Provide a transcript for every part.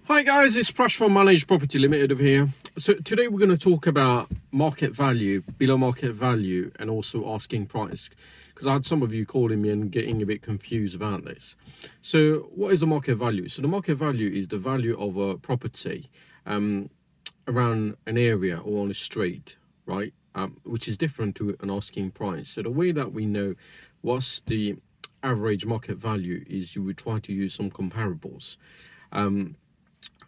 Hi guys, it's Prash from Managed Property Limited over here. So today we're going to talk about market value, below market value, and also asking price. Because I had some of you calling me and getting a bit confused about this. So what is the market value? So the market value is the value of a property around an area or on a street, right? Which is different to an asking price. So the way that we know what's the average market value is you would try to use some comparables.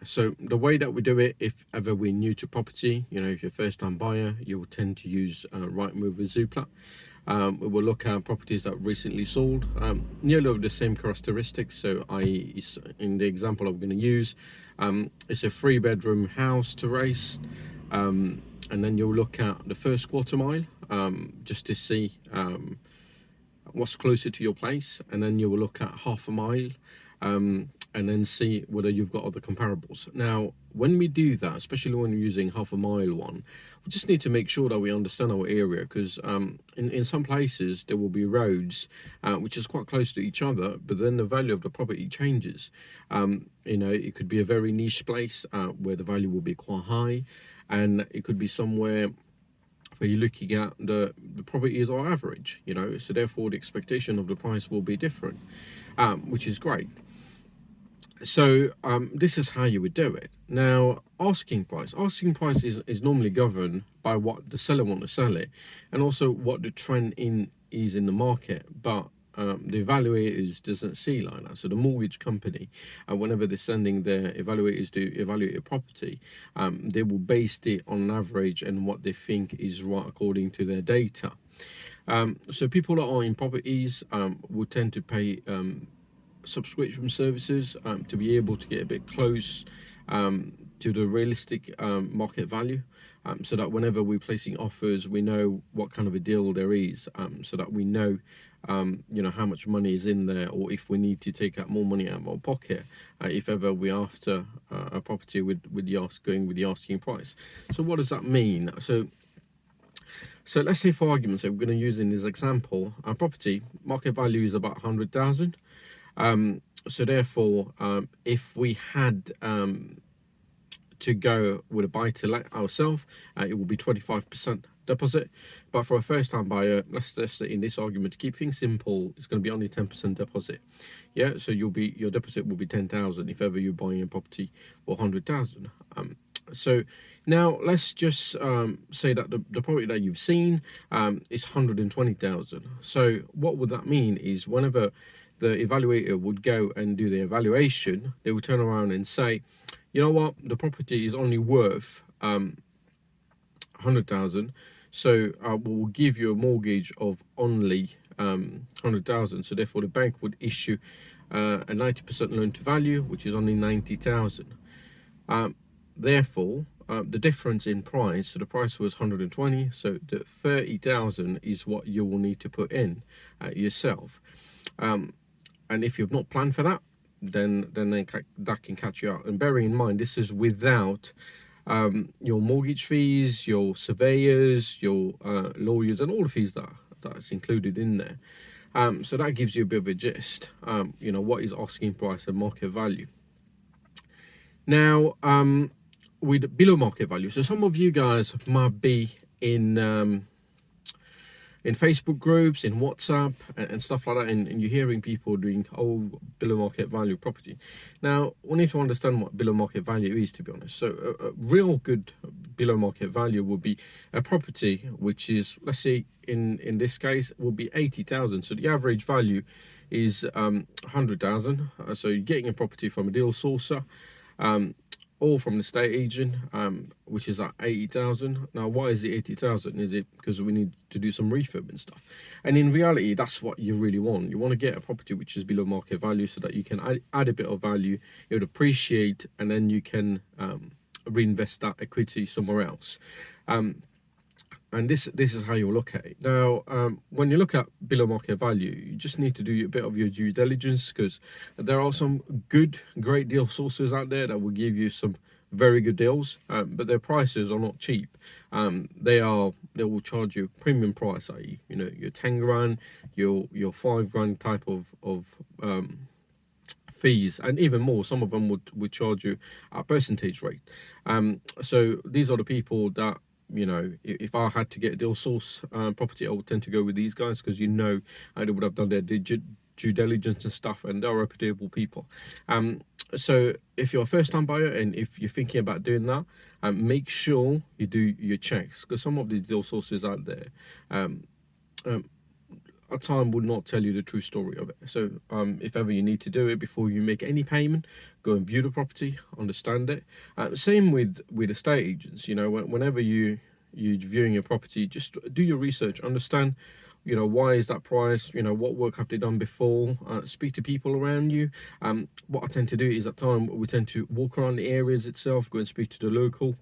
So the way that we do it, if ever we're new to property, if you're a first-time buyer, you'll tend to use Rightmove or Zoopla. We will look at properties that recently sold, nearly of the same characteristics. So i.e., in the example I'm going to use, it's a 3-bedroom house terrace, and then you'll look at the first quarter mile, just to see what's closer to your place, and then you will look at half a mile, and then see whether you've got other comparables. Now, when we do that, especially when we're using half a mile one, we just need to make sure that we understand our area, because in some places there will be roads which is quite close to each other, but then the value of the property changes. It could be a very niche place where the value will be quite high, and it could be somewhere where you're looking at the properties are average, so therefore the expectation of the price will be different, which is great. So this is how you would do it. Now, asking price is normally governed by what the seller want to sell it, and also what the trend is in the market. But the evaluators doesn't see like that. So the mortgage company, whenever they're sending their evaluators to evaluate a property, they will base it on an average and what they think is right according to their data. So people that are in properties will tend to pay subscription services to be able to get a bit close to the realistic market value, so that whenever we're placing offers, we know what kind of a deal there is, so that we know how much money is in there, or if we need to take out more money out of our pocket if ever we're after a property going with the asking price. So what does that mean? So let's say, for argument's sake, we're going to use in this example, our property market value is about 100,000. So therefore, if we had to go with a buy-to-let ourselves, it will be 25% deposit. But for a first-time buyer, let's just in this argument, to keep things simple, it's going to be only 10% deposit. Yeah, so your deposit will be 10,000 if ever you're buying a property for 100,000. So now let's just say that the property that you've seen is 120,000. So what would that mean is, whenever the evaluator would go and do the evaluation, they would turn around and say, you know what, the property is only worth 100,000, so we'll give you a mortgage of only 100,000. So therefore the bank would issue a 90% loan to value, which is only 90,000. Therefore, the difference in price, so the price was 120, so the 30,000 is what you will need to put in yourself. And if you've not planned for that, then that can catch you out. And bearing in mind, this is without your mortgage fees, your surveyors, your lawyers, and all the fees that's included in there. So that gives you a bit of a gist, what is asking price and market value. Now, with below market value, so some of you guys might be in Facebook groups, in WhatsApp, and stuff like that, and you're hearing people doing below market value property. Now, we need to understand what below market value is, to be honest. So a real good below market value would be a property which is, let's say in this case, will be 80,000. So the average value is 100,000. So you're getting a property from a deal sourcer, or from the estate agent, which is at 80,000. Now, why is it 80,000? Is it because we need to do some refurb and stuff? And in reality, that's what you really want. You want to get a property which is below market value, so that you can add a bit of value, it would appreciate, and then you can reinvest that equity somewhere else. And this is how you look at it. Now, when you look at below market value, you just need to do a bit of your due diligence, because there are some great deal sources out there that will give you some very good deals, but their prices are not cheap. They will charge you premium price, i.e., your 10 grand, your 5 grand type of fees, and even more, some of them would charge you a percentage rate. So these are the people that, you know, if I had to get a deal source property, I would tend to go with these guys, because, you know, they would have done their due diligence and stuff, and they're reputable people. So if you're a first-time buyer and if you're thinking about doing that, make sure you do your checks, because some of these deal sources out there, at time will not tell you the true story of it. So if ever you need to do it before you make any payment, go and view the property, understand it. Same with estate agents. You know, whenever you're viewing your property, just do your research, understand, you know, why is that price, you know, what work have they done before, speak to people around you. What I tend to do is, at time, we tend to walk around the areas itself, go and speak to the local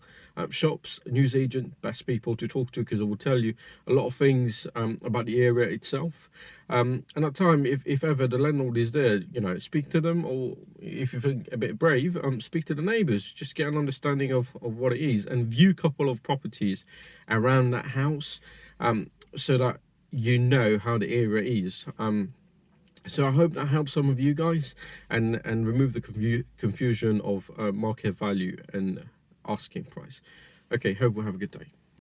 shops, news agent, best people to talk to, because it will tell you a lot of things about the area itself. And at time, if ever the landlord is there, you know, speak to them, or if you think a bit brave, speak to the neighbours, just get an understanding of what it is, and view a couple of properties around that house, so that you know how the area is. So I hope that helps some of you guys, and remove the confusion of market value and asking price. Okay, hope we'll have a good day.